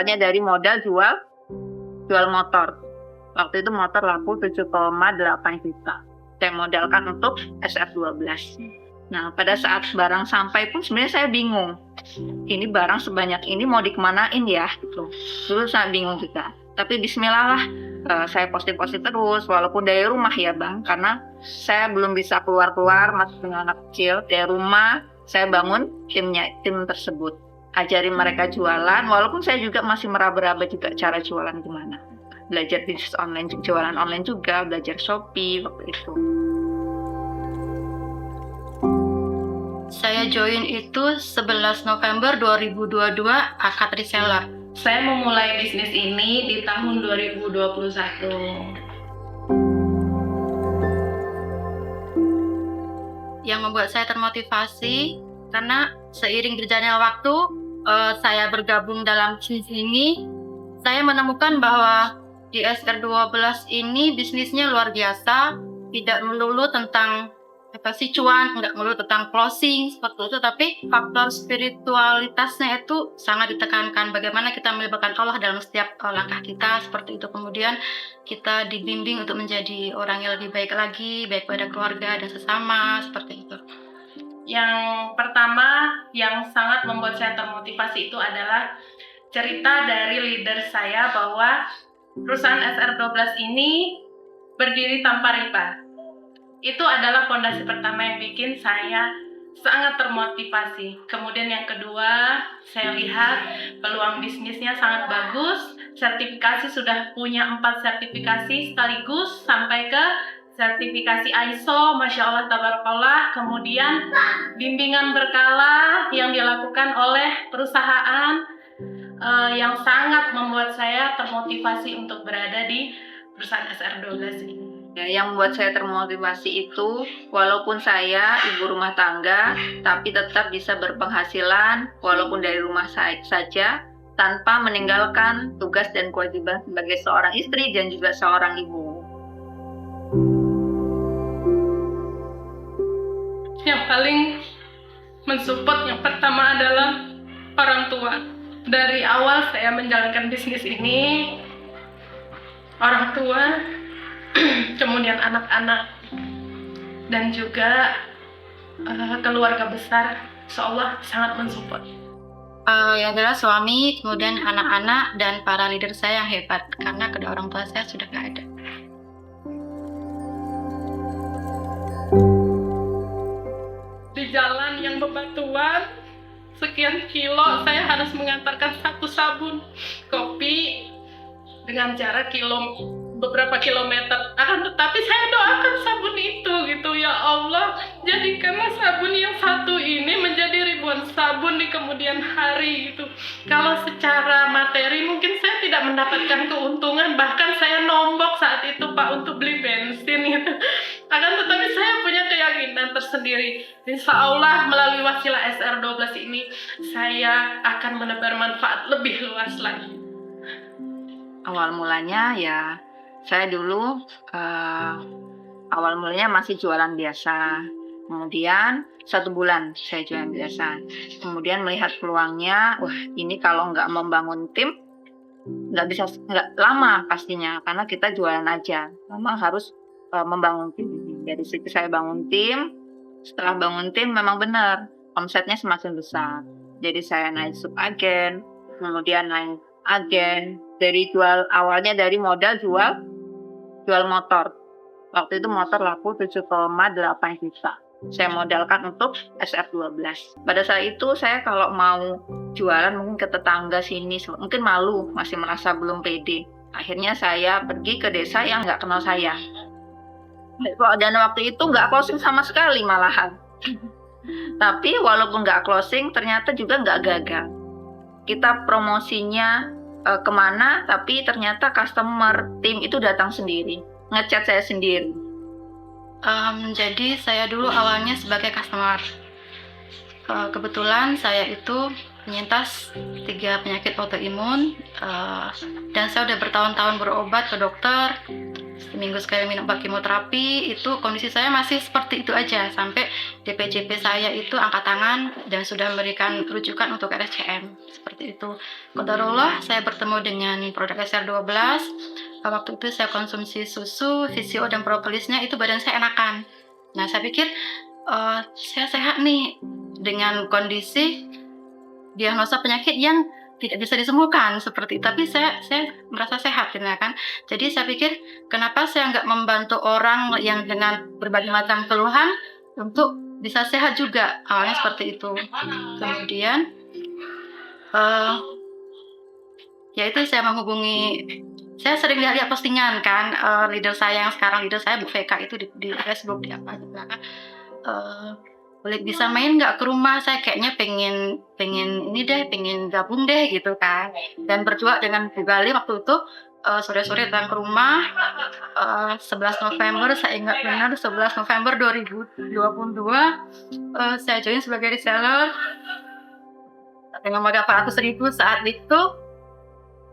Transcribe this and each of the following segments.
awalnya dari modal jual motor. Waktu itu motor laku 7,8 juta. Saya modalkan untuk SR12. Nah, pada saat barang sampai pun sebenarnya saya bingung. Ini barang sebanyak ini mau dikemanain ya? Gitu. Dulu saya bingung juga. Tapi bismillah lah, saya posting terus, walaupun dari rumah ya Bang. Karena saya belum bisa keluar-keluar, masih dengan anak kecil. Dari rumah, saya bangun tim tersebut. Ajarin mereka jualan, walaupun saya juga masih meraba-raba juga cara jualan gimana. Belajar bisnis online, jualan online juga, belajar Shopee waktu itu. Saya join itu 11 November 2022 akad reseller. Saya memulai bisnis ini di tahun 2021. Yang membuat saya termotivasi karena seiring berjalannya waktu, saya bergabung dalam bisnis ini, saya menemukan bahwa di SR12 ini bisnisnya luar biasa, tidak melulu tentang cuan, nggak melulu tentang closing seperti itu, tapi faktor spiritualitasnya itu sangat ditekankan. Bagaimana kita melibatkan Allah dalam setiap langkah kita, seperti itu. Kemudian kita dibimbing untuk menjadi orang yang lebih baik lagi, baik pada keluarga dan sesama, seperti itu. Yang pertama yang sangat membuat saya termotivasi itu adalah cerita dari leader saya bahwa perusahaan SR12 ini berdiri tanpa riba. Itu adalah fondasi pertama yang bikin saya sangat termotivasi. Kemudian yang kedua, saya lihat peluang bisnisnya sangat bagus. Sertifikasi sudah punya 4 sertifikasi sekaligus sampai ke sertifikasi ISO, Masya Allah, Tabarakallah. Kemudian bimbingan berkala yang dilakukan oleh perusahaan yang sangat membuat saya termotivasi untuk berada di perusahaan SR12 ini. Ya, yang membuat saya termotivasi itu, walaupun saya ibu rumah tangga, tapi tetap bisa berpenghasilan, walaupun dari rumah saja, tanpa meninggalkan tugas dan kewajiban sebagai seorang istri dan juga seorang ibu. Yang paling mensupport yang pertama adalah orang tua. Dari awal saya menjalankan bisnis ini, orang tua, kemudian anak-anak, dan juga keluarga besar, insyaallah sangat mensupport. Yang jelas suami, kemudian anak-anak, dan para leader saya yang hebat, karena kedua orang tua saya sudah nggak ada. Di jalan yang bebatuan, sekian kilo, saya harus mengantarkan 1 sabun kopi dengan jarak beberapa kilometer. Akan tetapi saya doakan sabun itu gitu, ya Allah, jadikanlah sabun yang satu ini menjadi ribuan sabun di kemudian hari gitu. Kalau secara materi mungkin saya tidak mendapatkan keuntungan, bahkan saya nombok saat itu Pak untuk beli bensin gitu. Akan tetapi saya punya keyakinan tersendiri, insya Allah melalui wasilah SR12 ini saya akan menebar manfaat lebih luas lagi. Awal mulanya ya, saya dulu awal mulanya masih jualan biasa. Kemudian 1 bulan saya jualan biasa. Kemudian melihat peluangnya, wah ini kalau nggak membangun tim, nggak lama pastinya, karena kita jualan aja. Memang harus membangun tim. Dari situ saya bangun tim. Setelah bangun tim memang benar omsetnya semakin besar. Jadi saya naik subagen, kemudian naik agen. Dari awalnya dari modal jual motor. Waktu itu motor laku 7,8 juta. Saya modalkan untuk SR12. Pada saat itu saya kalau mau jualan mungkin ke tetangga sini, mungkin malu, masih merasa belum pede. Akhirnya saya pergi ke desa yang nggak kenal saya. Dan waktu itu nggak closing sama sekali malahan. Tapi walaupun nggak closing, ternyata juga nggak gagal. Kita promosinya kemana, tapi ternyata customer tim itu datang sendiri, ngechat saya sendiri. Jadi saya dulu awalnya sebagai customer. Kebetulan saya itu penyintas 3 penyakit autoimun, dan saya udah bertahun-tahun berobat ke dokter. seminggu sekali minum obat kemoterapi, itu kondisi saya masih seperti itu aja sampai DPJP saya itu angkat tangan dan sudah memberikan rujukan untuk RSCM seperti itu. Qadarullah saya bertemu dengan produk SR12. Waktu itu saya konsumsi susu, VCO dan propolisnya, itu badan saya enakan. Nah saya pikir saya sehat nih dengan kondisi diagnosa penyakit yang tidak bisa disembuhkan seperti itu. Tapi saya merasa sehat, ya kan. Jadi saya pikir kenapa saya nggak membantu orang yang dengan berbagai macam keluhan untuk bisa sehat juga, awalnya seperti itu. Kemudian yaitu saya menghubungi, saya sering lihat postingan kan, leader saya yang sekarang leader saya Bu Veka itu di Facebook, di apa gitu kan. Boleh bisa main nggak ke rumah, saya kayaknya pengen ini deh, pengen gabung deh gitu kan. Dan berdua dengan Bu Gali waktu itu sore-sore datang ke rumah. 11 November, saya ingat benar, 11 November 2022 saya join sebagai reseller dengan modal 400.000 saat itu.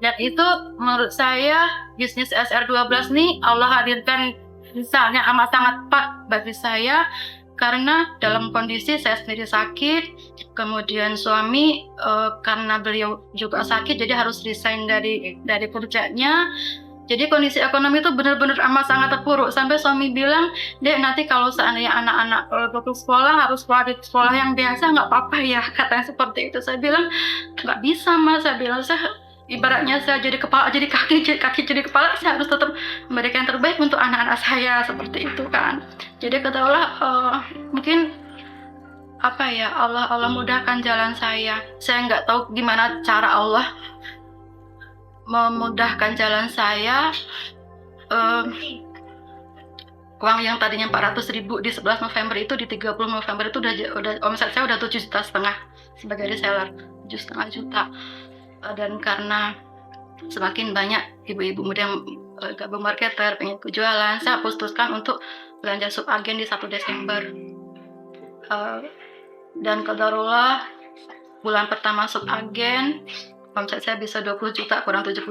Dan itu menurut saya bisnis SR12 nih Allah hadirkan misalnya amat sangat pas bagi saya, karena dalam kondisi saya sendiri sakit, kemudian suami karena beliau juga sakit jadi harus resign dari kerjanya. Jadi kondisi ekonomi itu benar-benar amat sangat terpuruk, sampai suami bilang, "Dek, nanti kalau seandainya anak-anak putus sekolah harus sekolah di sekolah yang biasa, nggak apa-apa ya," katanya seperti itu. Saya bilang, "Nggak bisa Mas," saya bilang, "saya ibaratnya saya jadi kepala jadi kaki jadi kepala, saya harus tetap memberikan yang terbaik untuk anak-anak saya," seperti itu kan. Jadi ketahuilah mungkin apa ya, Allah mudahkan jalan saya nggak tahu gimana cara Allah memudahkan jalan saya. Uang yang tadinya 400.000 di 11 November itu, di 30 November itu udah omset saya udah 7,5 juta sebagai reseller, 7,5 juta. Dan karena semakin banyak ibu-ibu muda yang gabung marketer, pengen kejualan, saya putuskan untuk belanja subagen di 1 Desember. Dan qadarullah bulan pertama subagen omset saya bisa 20 juta kurang 70.000.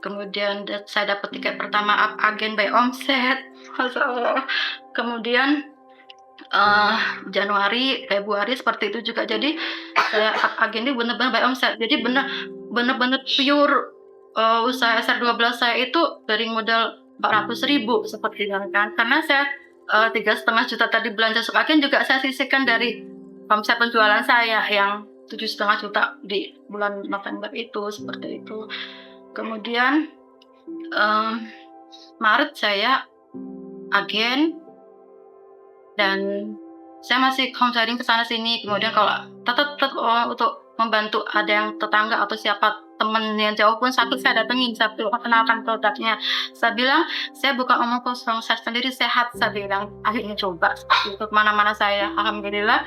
Kemudian saya dapat tiket pertama agen by omset, Masya Allah. Kemudian Januari, Februari seperti itu juga. Jadi saya agen ini benar-benar by omset. Jadi benar-benar pure usaha SR12 saya itu dari modal 400.000 seperti itu kan. Karena saya 3,5 juta tadi belanja subagen juga saya sisihkan dari omset penjualan saya yang 7,5 juta di bulan November itu, seperti itu. Kemudian Maret saya agen dan saya masih home sharing ke sana sini. Kemudian kalau tetap untuk membantu ada yang tetangga atau siapa teman yang jauh pun sakit, saya datengin, saya kenalkan produknya. Saya bilang, saya bukan omong kosong, saya sendiri sehat. Saya bilang, akhirnya coba untuk mana-mana saya. Alhamdulillah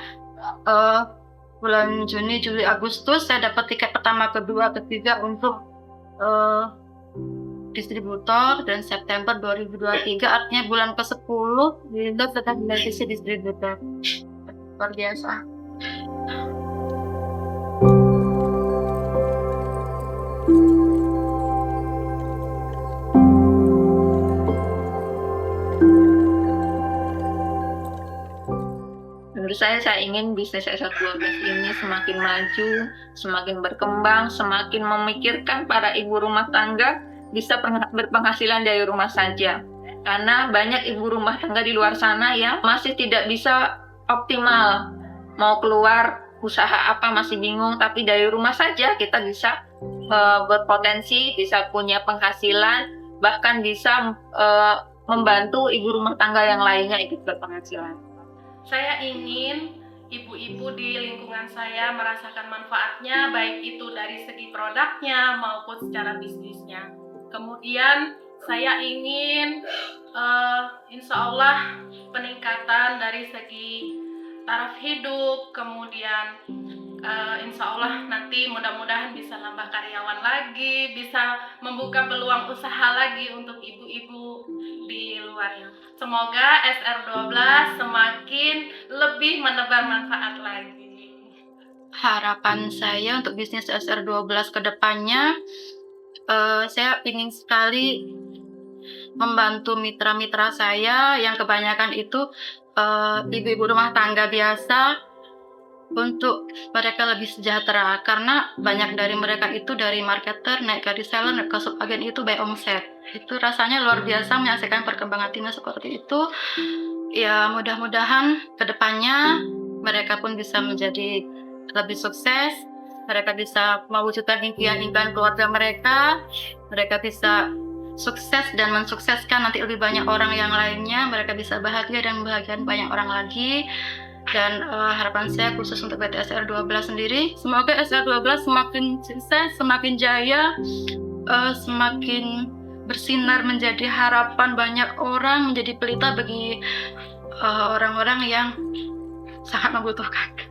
bulan Juni, Juli, Agustus saya dapat tiket pertama, kedua, ketiga untuk distributor, dan September 2023 artinya bulan ke-10 Lindo sudah menjadi distributor. Luar biasa. Menurut saya ingin bisnis SR12 ini semakin maju, semakin berkembang, semakin memikirkan para ibu rumah tangga bisa berpenghasilan dari rumah saja. Karena banyak ibu rumah tangga di luar sana yang masih tidak bisa optimal, mau keluar usaha apa masih bingung, tapi dari rumah saja kita bisa berpotensi, bisa punya penghasilan, bahkan bisa membantu ibu rumah tangga yang lainnya ikut berpenghasilan. Saya ingin ibu-ibu di lingkungan saya merasakan manfaatnya, baik itu dari segi produknya maupun secara bisnisnya. Kemudian saya ingin insya Allah peningkatan dari segi taraf hidup, kemudian insya Allah nanti mudah-mudahan bisa nambah karyawan lagi, bisa membuka peluang usaha lagi untuk ibu-ibu di luarnya. Semoga SR12 semakin lebih menebar manfaat lagi. Harapan saya untuk bisnis SR12 ke depannya, saya ingin sekali membantu mitra-mitra saya yang kebanyakan itu ibu-ibu rumah tangga biasa, untuk mereka lebih sejahtera, karena banyak dari mereka itu dari marketer naik ke reseller naik ke subagen itu by omset. Itu rasanya luar biasa menyaksikan perkembangan timnya seperti itu. Ya mudah-mudahan kedepannya mereka pun bisa menjadi lebih sukses, mereka bisa mewujudkan impian-impian keluarga mereka bisa sukses dan mensukseskan nanti lebih banyak orang yang lainnya, mereka bisa bahagia dan membahagiakan banyak orang lagi. Dan harapan saya khusus untuk PT SR12 sendiri, semoga SR12 semakin sukses, semakin jaya, semakin bersinar menjadi harapan banyak orang, menjadi pelita bagi orang-orang yang sangat membutuhkan.